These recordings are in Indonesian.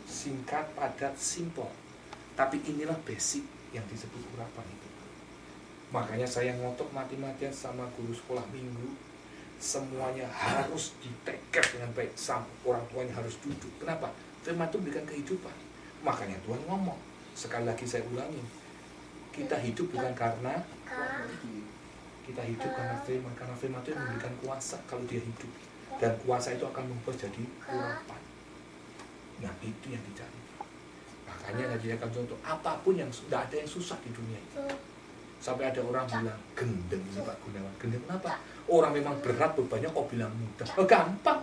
singkat, padat, simple. Tapi inilah basic yang disebut urapan itu. Makanya saya ngotot mati-matian sama guru sekolah minggu, semuanya harus diteker dengan baik, sampai orang tuanya harus duduk. Kenapa? Firman itu memberikan kehidupan. Makanya Tuhan ngomong, sekali lagi saya ulangi, kita hidup bukan karena kita hidup karena firman itu memberikan kuasa kalau dia hidup, dan kuasa itu akan membuat jadi urapan. Nah, itu yang dicari. Makanya Nabi akan contoh, apapun yang sudah ada yang susah di dunia itu. Sampai ada orang bilang, gendeng ini Pak Gunawan. Gendeng kenapa? Orang memang berat bebannya kok bilang mudah. Gampang.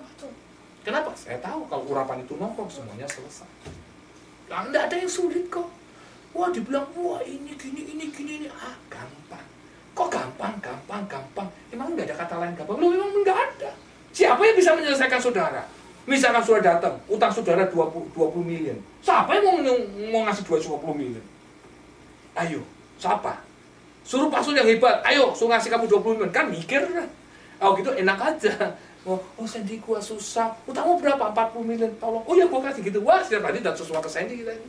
Kenapa? Saya tahu kalau urapan itu nongkrong semuanya selesai. Nah, enggak ada yang sulit kok. Wah, dibilang, wah ini gini. Gampang. Kok gampang? Emang enggak ada kata lain gampang? Loh, memang enggak ada. Siapa yang bisa menyelesaikan saudara? Misalkan saudara datang, utang saudara 20 miliar. Siapa yang mau ngasih 20 miliar? Ayo, siapa? Suruh pasul yang hebat, ayo, suruh ngasih kamu 20 miliar. Kan mikir, oh gitu enak aja. Oh Sandy gua susah, utangmu berapa? 40 miliar, tolong. Oh ya gua kasih gitu. Wah, setiap hari dan sesuai ke Sandy kita ini.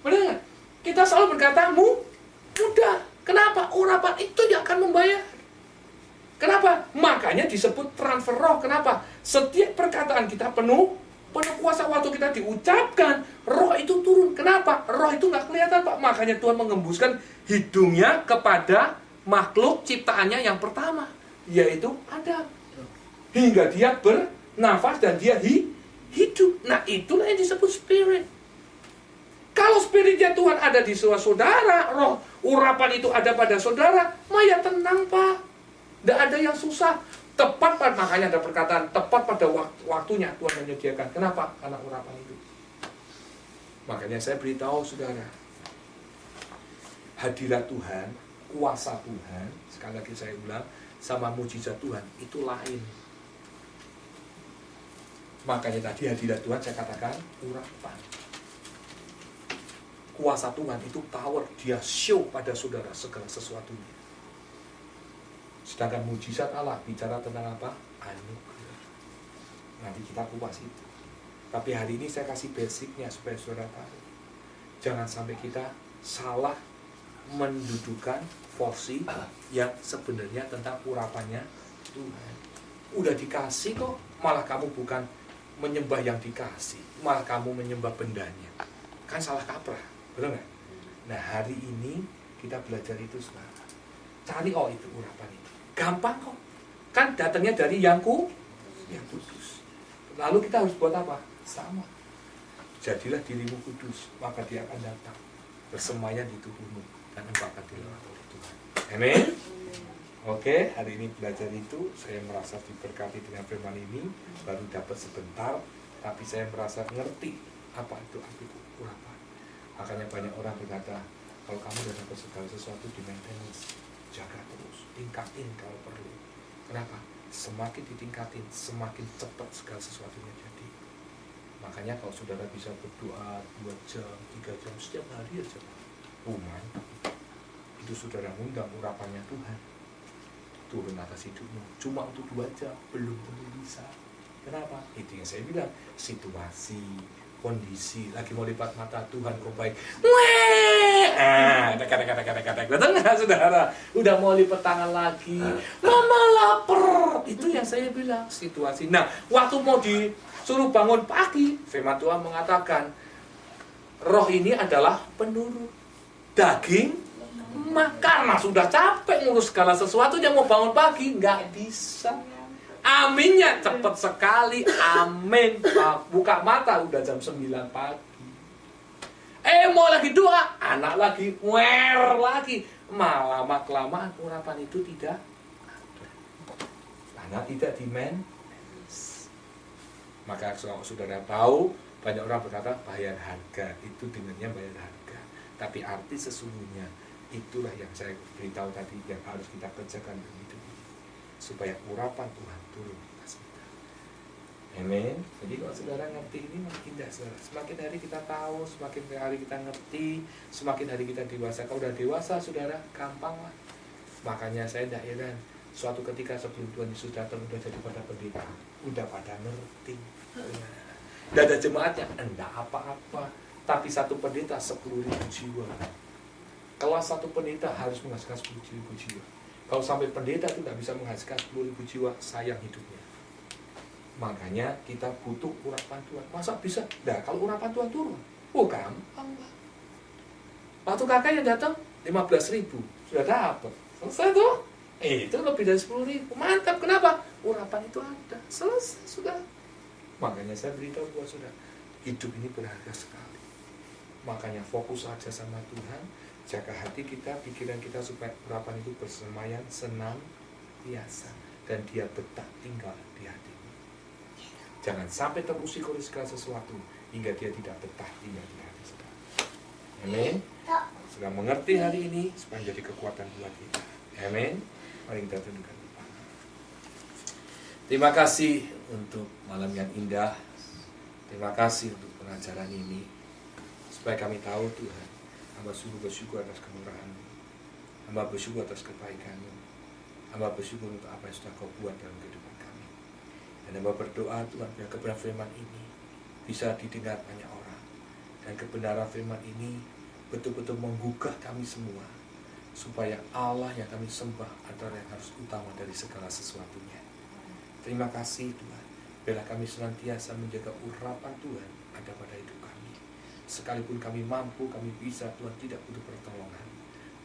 Benar nggak? Kita selalu berkata mudah. Kenapa? Urapan itu yang akan membayar. Kenapa? Makanya disebut transfer roh. Kenapa? Setiap perkataan kita penuh kuasa. Waktu kita diucapkan, roh itu turun. Kenapa? Roh itu nggak kelihatan, Pak. Makanya Tuhan mengembuskan hidungnya kepada makhluk ciptaannya yang pertama, yaitu Adam. Hingga dia bernafas dan dia hidup. Nah, itulah yang disebut spirit. Kalau spiritnya Tuhan ada di saudara, roh urapan itu ada pada saudara, maya tenang, Pak. Tidak ada yang susah. Tepat, makanya ada perkataan tepat pada waktunya Tuhan menyediakan. Kenapa? Karena urapan itu. Makanya saya beritahu saudara, hadirat Tuhan, kuasa Tuhan, sekali lagi saya ulang, sama mujizat Tuhan itu lain. Makanya tadi hadirat Tuhan saya katakan urapan. Kuasa Tuhan itu power, dia show pada saudara segala sesuatunya. Sedangkan mujizat Allah bicara tentang apa? Anugerah. Nanti kita kupas itu. Tapi hari ini saya kasih basicnya supaya saudara tahu. Jangan sampai kita salah mendudukan porsi yang sebenarnya tentang urapannya Tuhan. Udah dikasih kok, malah kamu bukan menyembah yang dikasih, malah kamu menyembah bendanya. Kan salah kaprah, betul nggak? Nah, hari ini kita belajar itu saudara. Cari itu urapan itu. Gampang kok. Kan datangnya dari yang kudus. Lalu kita harus buat apa? Sama. Jadilah dirimu kudus, maka dia akan datang bersemayam di tubuhmu dan engkau akan dilawat oleh Tuhan. Amin. Oke, hari ini belajar itu saya merasa diberkati dengan firman ini, baru dapat sebentar, tapi saya merasa ngerti apa itu arti urapan. Makanya banyak orang berkata, kalau kamu sudah dapat segala sesuatu di maintenance, jaga terus, tingkatin kalau perlu. Kenapa? Semakin ditingkatin, semakin cepat segala sesuatunya jadi. Makanya kalau saudara bisa berdoa 2 jam, 3 jam setiap hari aja, mantap. Itu saudara undang urapannya Tuhan turun atas hidupmu. Cuma untuk 2 jam belum tentu bisa. Kenapa? Itu yang saya bilang, situasi, kondisi, lagi mau lipat mata, Tuhan kok baik. Kata-kata. Betul nggak saudara? Udah mau lipat tangan lagi, mama lapar. Itu yang saya bilang, situasi. Nah, waktu mau disuruh bangun pagi, firman Tuhan mengatakan, roh ini adalah penurut. Daging, karena sudah capek ngurus segala sesuatu, yang mau bangun pagi, nggak bisa. Aminnya cepat sekali, amin. Buka mata udah jam 9 pagi. Mau lagi doa, anak lagi, lagi. Lama-kelamaan urapan itu tidak ada. Karena tidak Maka kalau saudara tahu, banyak orang berkata bayar harga, itu dengannya bayar harga. Tapi arti sesungguhnya, itulah yang saya beritahu tadi, yang harus kita kerjakan dalam hidup ini. Supaya urapan Tuhan turun di atas kita. Amin. Jadi kalau saudara ngerti ini makin indah saudara. Semakin hari kita tahu, semakin hari kita ngerti, semakin hari kita dewasa. Kalau udah dewasa saudara, gampang lah. Makanya saya tidak heran, suatu ketika sebelum Tuhan Yesus datang udah jadi pada pendeta, udah pada ngerti. Tidak ada jemaatnya, enggak apa-apa. Tapi satu pendeta 10.000 jiwa. Kalau satu pendeta harus menghasilkan 10.000 jiwa. Kalau sampai pendeta itu tidak bisa menghasilkan 10.000 jiwa, sayang hidupnya. Makanya kita butuh urapan Tuhan. Masa bisa? Nah, kalau urapan Tuhan turun, oh gampang. Waktu kakak yang datang 15.000 sudah dapat. Selesai tuh. Itu lebih dari 10.000. Mantap. Kenapa? Urapan itu ada. Selesai sudah. Makanya saya beritahu buat saudara, hidup ini berharga sekali. Makanya fokus aja sama Tuhan, jaga hati kita, pikiran kita supaya urapan itu bersemayam senantiasa dan dia betah tinggal di hatimu. Jangan sampai terusik oleh segala sesuatu hingga dia tidak betah tinggal di hati saudara. Amin. Sudah mengerti hari ini supaya jadi kekuatan buat kita. Amin. Mari kita tundukkan kepala. Terima kasih untuk malam yang indah. Terima kasih untuk pengajaran ini. Supaya kami tahu Tuhan, hamba sungguh bersyukur atas kemurahan-Mu. Hamba bersyukur atas kebaikan-Mu. Hamba bersyukur untuk apa yang sudah Kau buat dalam kehidupan kami. Dan hamba berdoa Tuhan, biar kebenaran firman ini bisa didengar banyak orang. Dan kebenaran firman ini betul-betul menggugah kami semua. Supaya Allah yang kami sembah adalah yang harus utama dari segala sesuatunya. Terima kasih Tuhan. Biarlah kami senantiasa menjaga urapan Tuhan ada pada hidup kami. Sekalipun kami mampu, kami bisa, Tuhan tidak butuh pertolongan.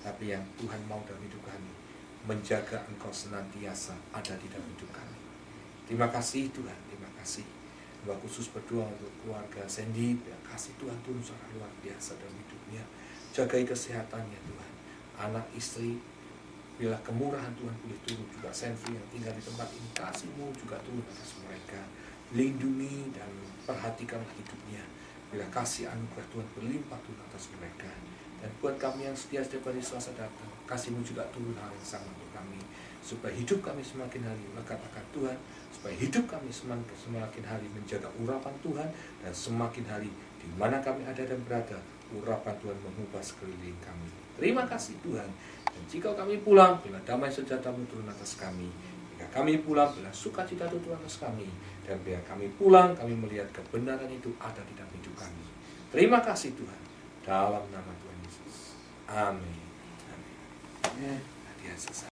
Tapi yang Tuhan mau dalam hidup kami, menjaga Engkau senantiasa ada di dalam hidup kami. Terima kasih Tuhan, terima kasih. Hamba khusus berdoa untuk keluarga Sandy, biar kasih Tuhan turun secara luar biasa dalam hidupnya. Jagai kesehatannya Tuhan. Anak, istri, bila kemurahan Tuhan boleh turun juga. Senvi yang tinggal di tempat ini, kasih-Mu juga turun atas mereka. Lindungi dan perhatikan hidupnya. Bila kasih anugerah Tuhan berlimpah turun atas mereka. Dan buat kami yang setia setiap hari Selasa datang, kasih-Mu juga turun hal yang sama untuk kami. Supaya hidup kami semakin hari melekat akan Tuhan. Supaya hidup kami semakin hari menjaga urapan Tuhan. Dan semakin hari di mana kami ada dan berada, urapan Tuhan mengubah sekeliling kami. Terima kasih Tuhan. Dan jika kami pulang, bila damai sejahtera-Mu turun atas kami. Jika kami pulang, bila sukacita itu turun atas kami. Dan bila kami pulang, kami melihat kebenaran itu ada di dalam hidup kami. Terima kasih Tuhan. Dalam nama Tuhan Yesus. Amin. Amin.